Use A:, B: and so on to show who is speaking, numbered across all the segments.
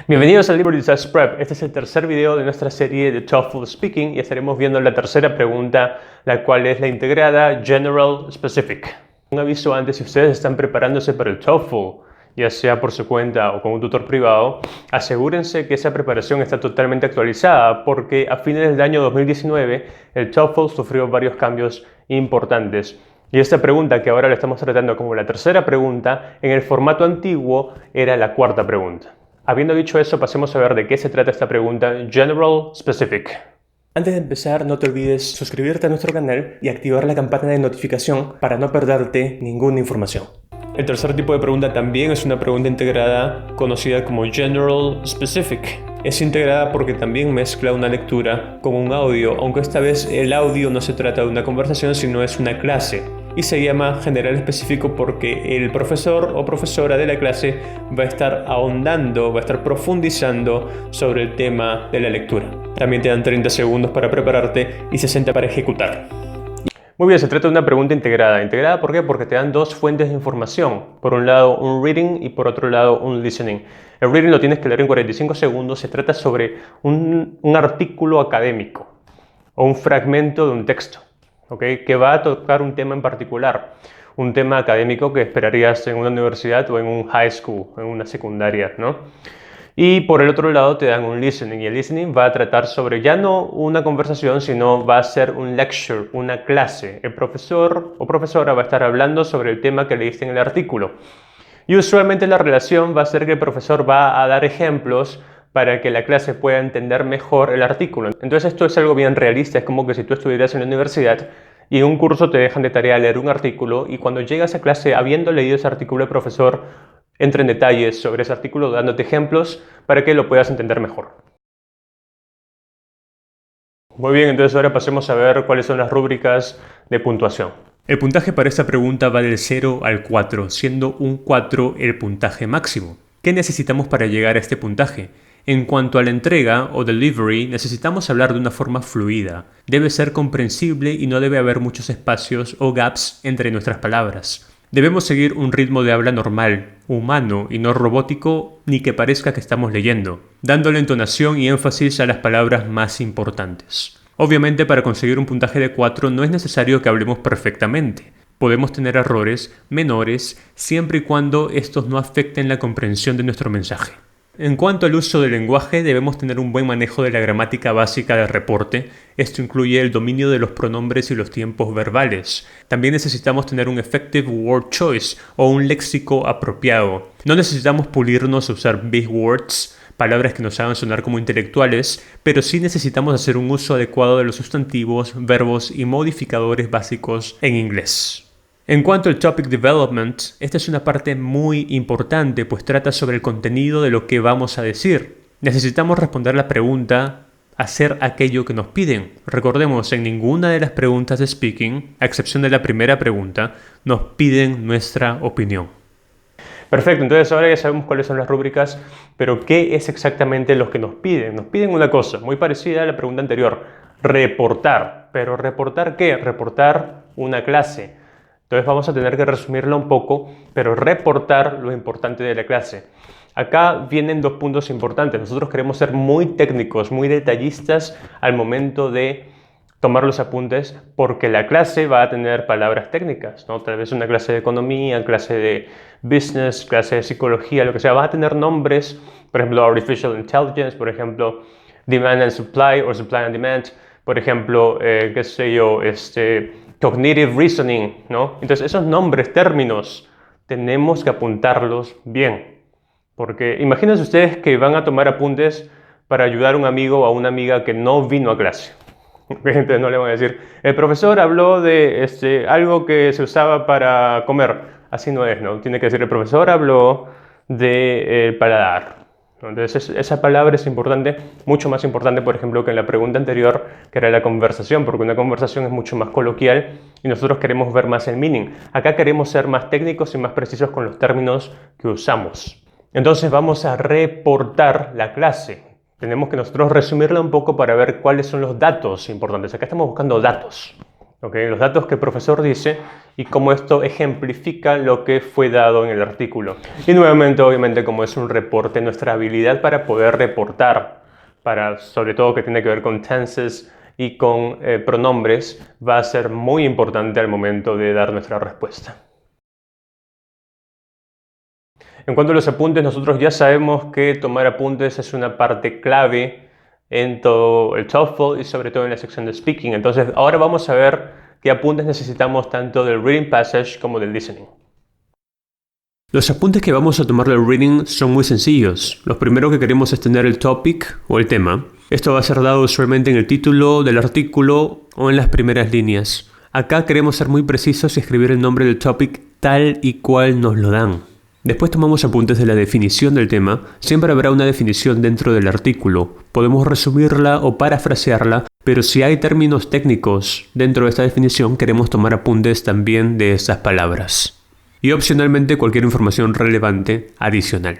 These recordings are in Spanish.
A: Bienvenidos al Liberty Test Prep. Este es el tercer video de nuestra serie de TOEFL Speaking y estaremos viendo la tercera pregunta, la cual es la integrada General Specific. Un aviso antes, si ustedes están preparándose para el TOEFL, ya sea por su cuenta o con un tutor privado, asegúrense que esa preparación está totalmente actualizada porque a fines del año 2019 el TOEFL sufrió varios cambios importantes. Y esta pregunta, que ahora la estamos tratando como la tercera pregunta, en el formato antiguo era la cuarta pregunta. Habiendo dicho eso, pasemos a ver de qué se trata esta pregunta General Specific. Antes de empezar, no te olvides suscribirte a nuestro canal y activar la campana de notificación para no perderte ninguna información. El tercer tipo de pregunta también es una pregunta integrada conocida como General Specific. Es integrada porque también mezcla una lectura con un audio, aunque esta vez el audio no se trata de una conversación, sino es una clase. Y se llama General Específico porque el profesor o profesora de la clase va a estar ahondando, va a estar profundizando sobre el tema de la lectura. También te dan 30 segundos para prepararte y 60 para ejecutar. Muy bien, se trata de una pregunta integrada. ¿Integrada por qué? Porque te dan dos fuentes de información. Por un lado un reading y por otro lado un listening. El reading lo tienes que leer en 45 segundos. Se trata sobre un artículo académico o un fragmento de un texto, ¿okay? Que va a tocar un tema en particular. Un tema académico que esperarías en una universidad o en un high school, en una secundaria, ¿no? Y por el otro lado te dan un listening, y el listening va a tratar sobre ya no una conversación, sino va a ser un lecture, una clase. El profesor o profesora va a estar hablando sobre el tema que leíste en el artículo. Y usualmente la relación va a ser que el profesor va a dar ejemplos para que la clase pueda entender mejor el artículo. Entonces esto es algo bien realista, es como que si tú estuvieras en la universidad y en un curso te dejan de tarea leer un artículo y cuando llegas a clase habiendo leído ese artículo el profesor entra en detalles sobre ese artículo dándote ejemplos para que lo puedas entender mejor. Muy bien, entonces ahora pasemos a ver cuáles son las rúbricas de puntuación. El puntaje para esta pregunta va del 0 al 4, siendo un 4 el puntaje máximo. ¿Qué necesitamos para llegar a este puntaje? En cuanto a la entrega o delivery, necesitamos hablar de una forma fluida. Debe ser comprensible y no debe haber muchos espacios o gaps entre nuestras palabras. Debemos seguir un ritmo de habla normal, humano y no robótico, ni que parezca que estamos leyendo, dándole entonación y énfasis a las palabras más importantes. Obviamente, para conseguir un puntaje de 4 no es necesario que hablemos perfectamente. Podemos tener errores menores siempre y cuando estos no afecten la comprensión de nuestro mensaje. En cuanto al uso del lenguaje, debemos tener un buen manejo de la gramática básica del reporte. Esto incluye el dominio de los pronombres y los tiempos verbales. También necesitamos tener un effective word choice o un léxico apropiado. No necesitamos pulirnos a usar big words, palabras que nos hagan sonar como intelectuales, pero sí necesitamos hacer un uso adecuado de los sustantivos, verbos y modificadores básicos en inglés. En cuanto al Topic Development, esta es una parte muy importante, pues trata sobre el contenido de lo que vamos a decir. Necesitamos responder la pregunta, hacer aquello que nos piden. Recordemos, en ninguna de las preguntas de speaking, a excepción de la primera pregunta, nos piden nuestra opinión. Perfecto, entonces ahora ya sabemos cuáles son las rúbricas, pero ¿qué es exactamente lo que nos piden? Nos piden una cosa muy parecida a la pregunta anterior, reportar. ¿Pero reportar qué? Reportar una clase. Entonces vamos a tener que resumirla un poco, pero reportar lo importante de la clase. Acá vienen dos puntos importantes. Nosotros queremos ser muy técnicos, muy detallistas al momento de tomar los apuntes, porque la clase va a tener palabras técnicas, ¿no? Tal vez una clase de economía, clase de business, clase de psicología, lo que sea. Va a tener nombres, por ejemplo, artificial intelligence, por ejemplo, demand and supply o supply and demand, por ejemplo, qué sé yo, cognitive reasoning, ¿no? Entonces esos nombres, términos, tenemos que apuntarlos bien. Porque imagínense ustedes que van a tomar apuntes para ayudar a un amigo o a una amiga que no vino a clase. Entonces no le van a decir, el profesor habló de algo que se usaba para comer. Así no es, ¿no? Tiene que decir, el profesor habló de paladar. Entonces esa palabra es importante, mucho más importante, por ejemplo, que en la pregunta anterior, que era la conversación, porque una conversación es mucho más coloquial y nosotros queremos ver más el meaning. Acá queremos ser más técnicos y más precisos con los términos que usamos. Entonces vamos a reportar la clase. Tenemos que nosotros resumirla un poco para ver cuáles son los datos importantes. Acá estamos buscando datos. Los datos que el profesor dice y cómo esto ejemplifica lo que fue dado en el artículo. Y nuevamente, obviamente, como es un reporte, nuestra habilidad para poder reportar, sobre todo que tiene que ver con tenses y con pronombres, va a ser muy importante al momento de dar nuestra respuesta. En cuanto a los apuntes, nosotros ya sabemos que tomar apuntes es una parte clave en todo el TOEFL y sobre todo en la sección de speaking. Entonces, ahora vamos a ver qué apuntes necesitamos tanto del reading passage como del listening. Los apuntes que vamos a tomar del reading son muy sencillos. Lo primero que queremos es tener el topic o el tema. Esto va a ser dado usualmente en el título del artículo o en las primeras líneas. Acá queremos ser muy precisos y escribir el nombre del topic tal y cual nos lo dan. Después tomamos apuntes de la definición del tema. Siempre habrá una definición dentro del artículo. Podemos resumirla o parafrasearla, pero si hay términos técnicos dentro de esta definición, queremos tomar apuntes también de esas palabras. Y opcionalmente cualquier información relevante adicional.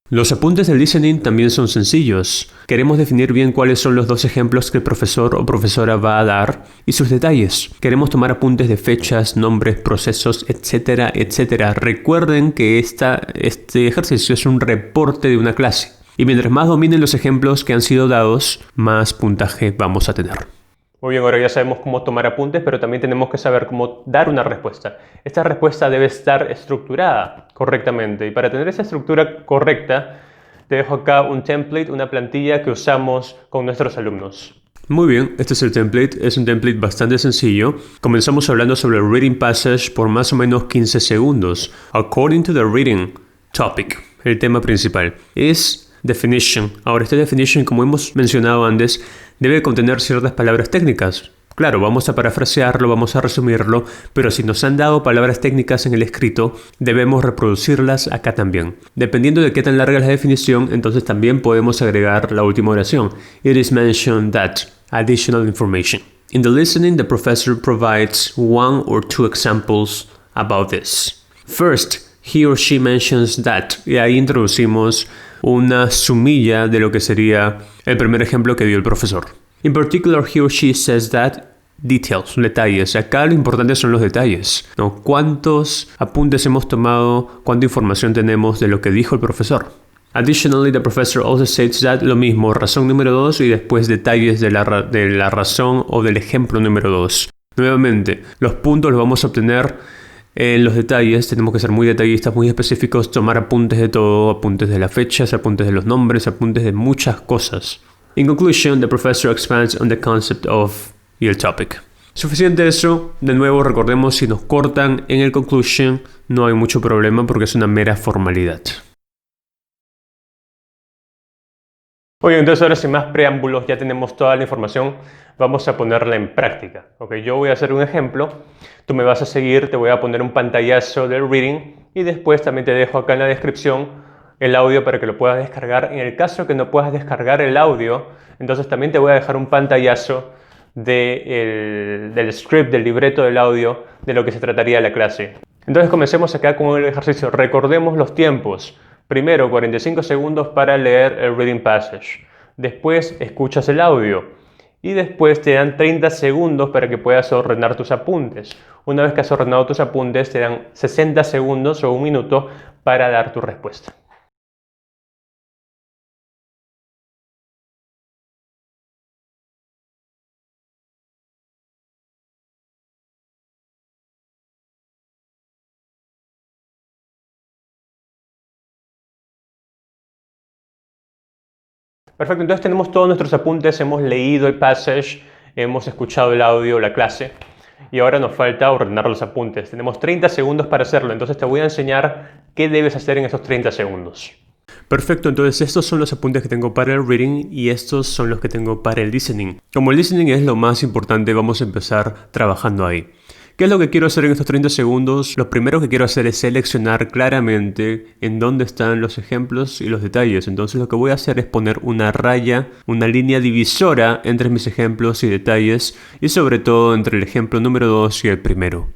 A: Los apuntes del listening también son sencillos. Queremos definir bien cuáles son los dos ejemplos que el profesor o profesora va a dar y sus detalles. Queremos tomar apuntes de fechas, nombres, procesos, etcétera, etcétera. Recuerden que este ejercicio es un reporte de una clase. Y mientras más dominen los ejemplos que han sido dados, más puntaje vamos a tener. Muy bien, ahora ya sabemos cómo tomar apuntes, pero también tenemos que saber cómo dar una respuesta. Esta respuesta debe estar estructurada correctamente. Y para tener esa estructura correcta, te dejo acá un template, una plantilla que usamos con nuestros alumnos. Muy bien, este es el template. Es un template bastante sencillo. Comenzamos hablando sobre el reading passage por más o menos 15 segundos. According to the reading topic, el tema principal es definition. Ahora, esta definition, como hemos mencionado antes, debe contener ciertas palabras técnicas. Claro, vamos a parafrasearlo, vamos a resumirlo, pero si nos han dado palabras técnicas en el escrito, debemos reproducirlas acá también. Dependiendo de qué tan larga es la definición, entonces también podemos agregar la última oración. It is mentioned that additional information. In the listening, the professor provides one or two examples about this. First, he or she mentions that. Y ahí introducimos una sumilla de lo que sería el primer ejemplo que dio el profesor. In particular, he or she says that details, detalles. Acá lo importante son los detalles, ¿no? ¿Cuántos apuntes hemos tomado? ¿Cuánta información tenemos de lo que dijo el profesor? Additionally, the professor also states that, lo mismo, razón número 2 y después detalles de la razón o del ejemplo número 2. Nuevamente, los puntos los vamos a obtener en los detalles. Tenemos que ser muy detallistas, muy específicos, tomar apuntes de todo, apuntes de las fechas, apuntes de los nombres, apuntes de muchas cosas. In conclusion, the professor expands on the concept of your topic. Suficiente eso. De nuevo, recordemos, si nos cortan en el conclusion, no hay mucho problema porque es una mera formalidad. Oye, entonces ahora sin más preámbulos, ya tenemos toda la información, vamos a ponerla en práctica. Yo voy a hacer un ejemplo, tú me vas a seguir, te voy a poner un pantallazo del reading y después también te dejo acá en la descripción el audio para que lo puedas descargar. En el caso que no puedas descargar el audio, entonces también te voy a dejar un pantallazo del script, del libreto del audio, de lo que se trataría la clase. Entonces comencemos acá con el ejercicio. Recordemos los tiempos. Primero, 45 segundos para leer el reading passage. Después, escuchas el audio. Y después te dan 30 segundos para que puedas ordenar tus apuntes. Una vez que has ordenado tus apuntes, te dan 60 segundos o un minuto para dar tu respuesta. Perfecto, entonces tenemos todos nuestros apuntes, hemos leído el passage, hemos escuchado el audio, la clase, y ahora nos falta ordenar los apuntes. Tenemos 30 segundos para hacerlo, entonces te voy a enseñar qué debes hacer en estos 30 segundos. Perfecto, entonces estos son los apuntes que tengo para el reading y estos son los que tengo para el listening. Como el listening es lo más importante, vamos a empezar trabajando ahí. ¿Qué es lo que quiero hacer en estos 30 segundos? Lo primero que quiero hacer es seleccionar claramente en dónde están los ejemplos y los detalles. Entonces lo que voy a hacer es poner una raya, una línea divisora entre mis ejemplos y detalles y sobre todo entre el ejemplo número 2 y el primero.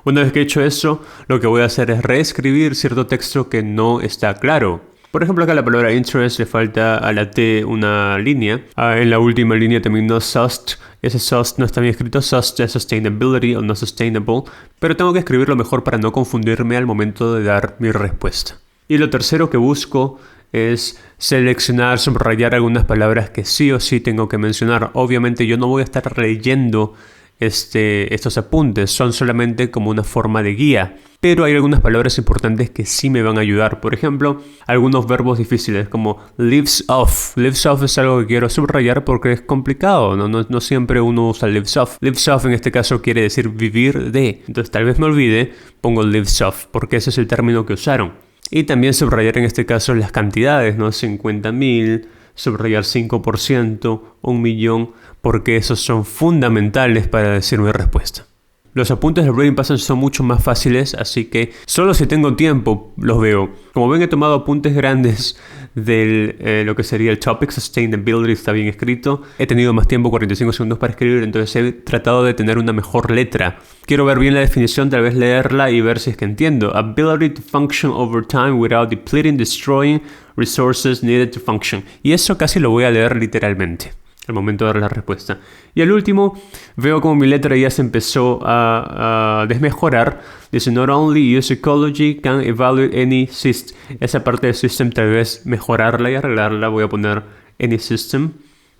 A: Una vez que he hecho eso, lo que voy a hacer es reescribir cierto texto que no está claro. Por ejemplo, acá la palabra interest le falta a la T una línea. En la última línea también no sust. Ese sust no está bien escrito. Sust es sustainability o no sustainable. Pero tengo que escribirlo mejor para no confundirme al momento de dar mi respuesta. Y lo tercero que busco es seleccionar, subrayar algunas palabras que sí o sí tengo que mencionar. Obviamente yo no voy a estar leyendo estos apuntes, son solamente como una forma de guía. Pero hay algunas palabras importantes que sí me van a ayudar. Por ejemplo, algunos verbos difíciles como lives off. Lives off es algo que quiero subrayar porque es complicado. No siempre uno usa lives off. Lives off en este caso quiere decir vivir de. Entonces tal vez me olvide, pongo lives off porque ese es el término que usaron. Y también subrayar en este caso las cantidades, ¿no? 50.000, subrayar 5%, 1.000.000, porque esos son fundamentales para decir mi respuesta. Los apuntes del Reading Passage son mucho más fáciles, así que solo si tengo tiempo los veo. Como ven, he tomado apuntes grandes de lo que sería el topic, sustainability, está bien escrito. He tenido más tiempo, 45 segundos para escribir, entonces he tratado de tener una mejor letra. Quiero ver bien la definición, tal vez leerla y ver si es que entiendo. Ability to function over time without depleting, destroying resources needed to function. Y eso casi lo voy a leer literalmente al momento de dar la respuesta. Y al último, veo como mi letra ya se empezó a desmejorar. Dice, not only use ecology can evaluate any system. Esa parte del system tal vez mejorarla y arreglarla. Voy a poner any system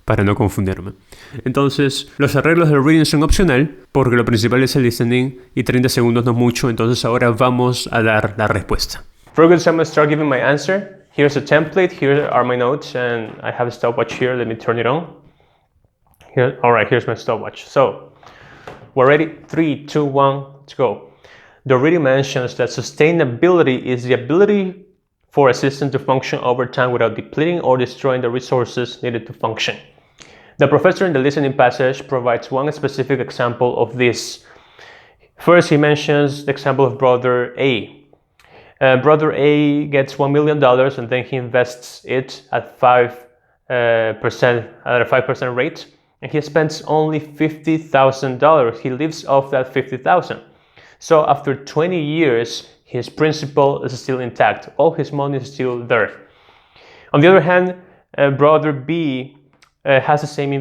A: para no confundirme. Entonces, los arreglos del reading son opcional porque lo principal es el listening y 30 segundos no es mucho. Entonces ahora vamos a dar la respuesta. Very good, so I'm going to start giving my answer. Here's a template, here are my notes, and I have a stopwatch here. Let me turn it on. Alright, here's my stopwatch. So, we're ready? 3, 2, 1, let's go. The reading mentions that sustainability is the ability for a system to function over time without depleting or destroying the resources needed to function. The professor in the listening passage provides one specific example of this. First, he mentions the example of brother A. Brother A gets $1 million and then he invests it at 5% at a 5% rate. And he spends only $50,000. He lives off that $50,000. So after 20 years, his principal is still intact. All his money is still there. On the other hand, brother B makes the same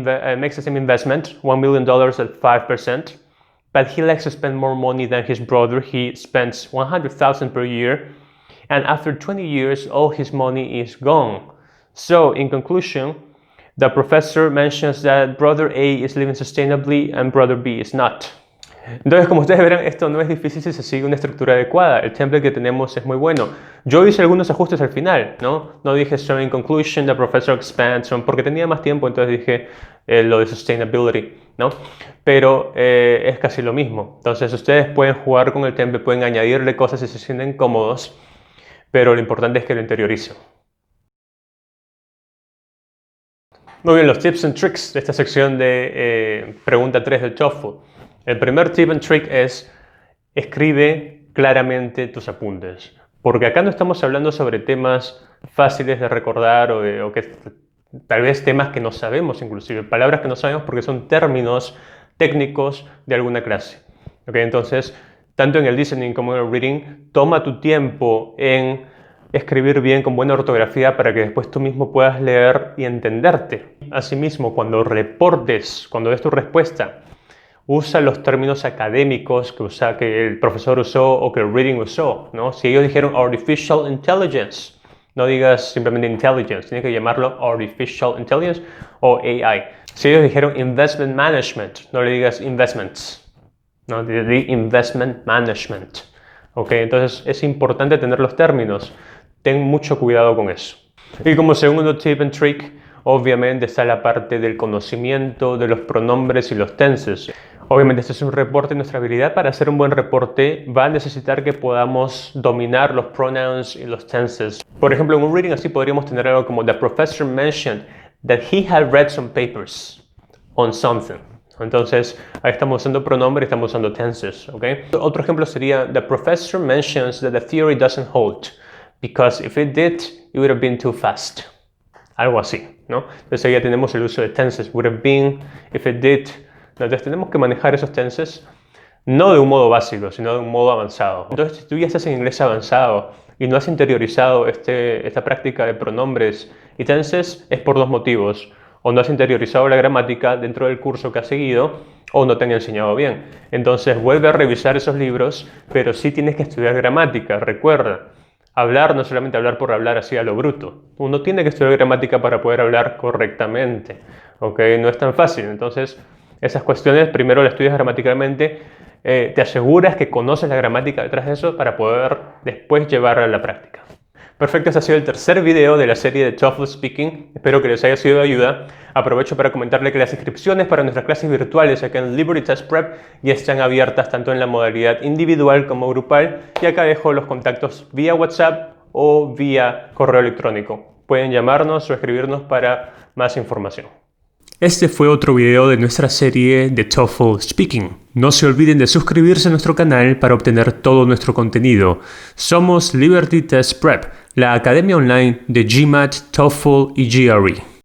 A: investment, $1 million at 5%, but he likes to spend more money than his brother. He spends $100,000 per year, and after 20 years, all his money is gone. So in conclusion, the professor mentions that brother A is living sustainably and brother B is not. Entonces, como ustedes verán, esto no es difícil si se sigue una estructura adecuada. El template que tenemos es muy bueno. Yo hice algunos ajustes al final, ¿no? No dije so in conclusion, the professor expands on, porque tenía más tiempo, entonces dije lo de sustainability, ¿no? Pero es casi lo mismo. Entonces, ustedes pueden jugar con el template, pueden añadirle cosas si se sienten cómodos, pero lo importante es que lo interioricen. Muy bien, los tips and tricks de esta sección de pregunta 3 del TOEFL. El primer tip and trick es escribe claramente tus apuntes. Porque acá no estamos hablando sobre temas fáciles de recordar o que tal vez temas que no sabemos inclusive, palabras que no sabemos porque son términos técnicos de alguna clase. ¿Okay? Entonces, tanto en el listening como en el reading, toma tu tiempo en escribir bien con buena ortografía para que después tú mismo puedas leer y entenderte. Asimismo, cuando reportes, cuando des tu respuesta, usa los términos académicos que el profesor usó o que el reading usó, ¿no? Si ellos dijeron artificial intelligence, no digas simplemente intelligence, tienes que llamarlo artificial intelligence o AI. Si ellos dijeron investment management, no le digas investments, no, di investment management. Okay, entonces es importante tener los términos. Ten mucho cuidado con eso. Y como segundo tip and trick, obviamente está la parte del conocimiento de los pronombres y los tenses. Obviamente este es un reporte y nuestra habilidad para hacer un buen reporte va a necesitar que podamos dominar los pronouns y los tenses. Por ejemplo, en un reading así podríamos tener algo como the professor mentioned that he had read some papers on something. Entonces, ahí estamos usando pronombre y estamos usando tenses, ¿ok? Otro ejemplo sería, the professor mentions that the theory doesn't hold, because if it did, it would have been too fast. Algo así, ¿no? Entonces ahí ya tenemos el uso de tenses, would have been, if it did. Entonces tenemos que manejar esos tenses, no de un modo básico, sino de un modo avanzado. Entonces, si tú ya estás en inglés avanzado, y no has interiorizado esta práctica de pronombres y tenses, es por dos motivos. O no has interiorizado la gramática dentro del curso que has seguido, o no te han enseñado bien. Entonces vuelve a revisar esos libros, pero sí tienes que estudiar gramática. Recuerda, hablar no es solamente hablar por hablar así a lo bruto. Uno tiene que estudiar gramática para poder hablar correctamente. ¿Ok? No es tan fácil. Entonces, esas cuestiones primero las estudias gramaticalmente, te aseguras que conoces la gramática detrás de eso para poder después llevarla a la práctica. Perfecto, este ha sido el tercer video de la serie de TOEFL Speaking. Espero que les haya sido de ayuda. Aprovecho para comentarle que las inscripciones para nuestras clases virtuales acá en Liberty Test Prep ya están abiertas tanto en la modalidad individual como grupal. Y acá dejo los contactos vía WhatsApp o vía correo electrónico. Pueden llamarnos o escribirnos para más información. Este fue otro video de nuestra serie de TOEFL Speaking. No se olviden de suscribirse a nuestro canal para obtener todo nuestro contenido. Somos Liberty Test Prep, la academia online de GMAT, TOEFL y GRE.